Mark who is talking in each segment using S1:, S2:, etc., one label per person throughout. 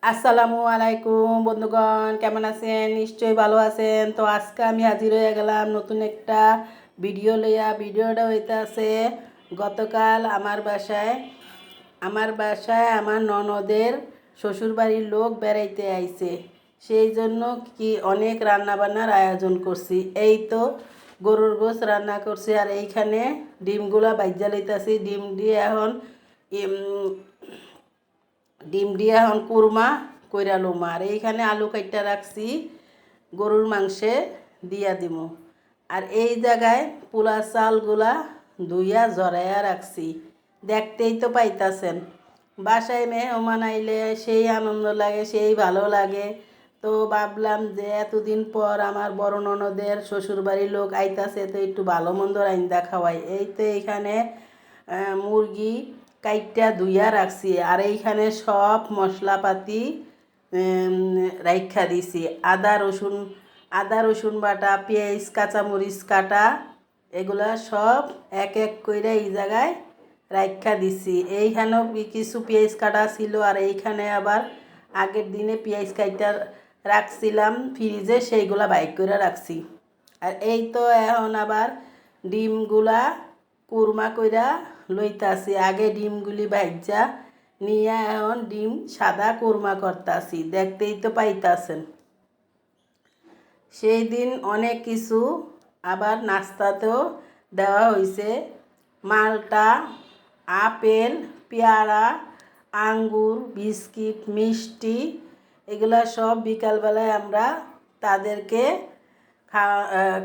S1: আসসালামু আলাইকুম বন্ধুগণ, কেমন আছেন? নিশ্চয়ই ভালো আছেন। তো আজকে আমি হাজির হয়ে গেলাম নতুন একটা ভিডিও লইয়া। ভিডিওটা হইতাছে গতকাল আমার বাসায় আমার ননদের শ্বশুরবাড়ির লোক বেড়াইতে আইছে। সেই জন্য কি অনেক রান্নাবান্নার আয়োজন করছি। এই তো গরুর গোশ রান্না করছি, আর এইখানে ডিমগুলা বাইজা লইতাছি। ডিম দিয়ে এখন কুরমা কইরা লুম। আর এইখানে আলু কাইটা রাখছি, গরুর মাংসে দিয়া দিমু। আর এই জায়গায় পোলা চালগুলা ধুইয়া জড়াইয়া রাখছি। দেখতেই তো পাইতাছেন, বাসায় মেহমান আইলে সেই আনন্দ লাগে, সেই ভালো লাগে। তো ভাবলাম যে এতদিন পর আমার বড় ননদের শ্বশুরবাড়ির লোক আইতাছে, তো একটু ভালো মন্দ রাইন্দা খাওয়াই। এই তো এইখানে মুরগি কাইটটা ধুইয়া রাখছি, আর এইখানে সব মশলাপাতি রাইখা দিছি। আদা রসুন বাটা, পেঁয়াজ, কাঁচামরিচ কাটা, এগুলা সব এক এক কইরা এই জায়গায় রাইখা দিছি। এইখানেও কিছু পেঁয়াজ কাটা ছিল, আর এইখানে আবার আগের দিনে পেঁয়াজ কাইটা রাখছিলাম ফ্রিজে, সেইগুলা বাইক করে রাখছি। আর এই তো এখন আবার ডিমগুলা কুরমা কইরা লইতাছি। আগে ডিমগুলি ভাইজা নিয়ে এখন ডিম সাদা কুরমা করতাছি, দেখতেই তো পাইতাছেন। সেই দিন অনেক কিছু আবার নাস্তাতেও দেওয়া হয়েছে। মালটা, আপেল, পেয়ারা, আঙ্গুর, বিস্কিট, মিষ্টি, এগুলা সব বিকালবেলায় আমরা তাদেরকে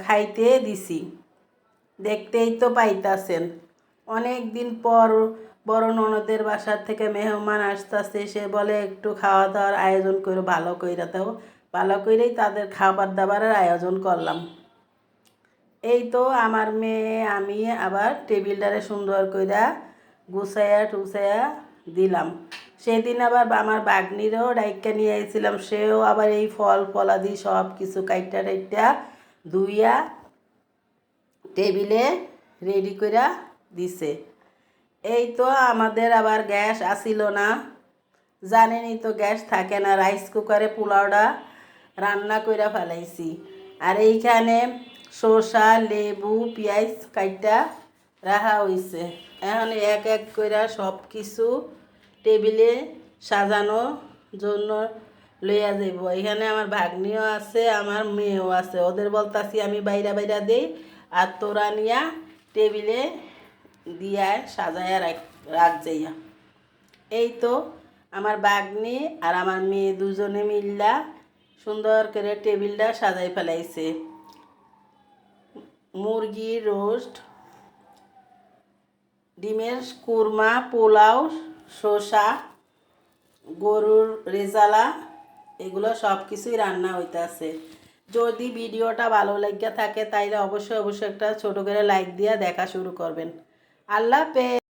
S1: খাইতে দিছি। দেখতেই তো পাইতাছেন, অনেক দিন পর বড় ননদের বাসার থেকে মেহমান আসতেছে। সে বলে একটু খাওয়া দাওয়ার আয়োজন করে ভালো কইরা দাও। ভালো করেই তাদের খাবার দাবারের আয়োজন করলাম। এই তো আমার মেয়ে আমি আবার টেবিলটারে সুন্দর কইরা গুছাইয়া টুছাইয়া দিলাম। সেদিন আবার আমার বাগনিরও ডাইকা নিয়ে আইছিলাম, সেও আবার এই ফল ফলাদি সব কিছু কাইটা টাইটা ধুইয়া টেবিলে রেডি কইরা দিছে। এই তো আমাদের আবার গ্যাস আসিল না, জানেনই তো গ্যাস থাকে না। রাইস কুকারে পোলাওটা রান্না কইরা ফেলাইছি। আর এইখানে শসা, লেবু, পেঁয়াজ কাইটা রাখা হইছে। এখন এক এক কইরা সব কিছু টেবিলে সাজানোর জন্য লইয়া যাইব। এখানে আমার ভাগ্নিও আছে, আমার মেয়েও আছে। ওদের বলতাছি আমি বাইরা বাইরা দেই, আর তোরা নিয়া টেবিলে দিয়া সাজাইয়া রাখ যাইয়া। এই তো আমার ভাগ্নি আর আমার মেয়ে দুজনে মিল্লা সুন্দর করে টেবিলটা সাজাই ফেলাইছে। মুরগির রোস্ট, ডিমের কুরমা, পোলাও, শসা, গরুর রেজালা, এগুলো সব কিছুই রান্না হইতাছে। যদি ভিডিওটা ভালো লাগিয়া থাকে তাইলে অবশ্যই একটা ছোট করে লাইক দিয়া দেখা শুরু করবেন। আল্লাহ হাফেজ।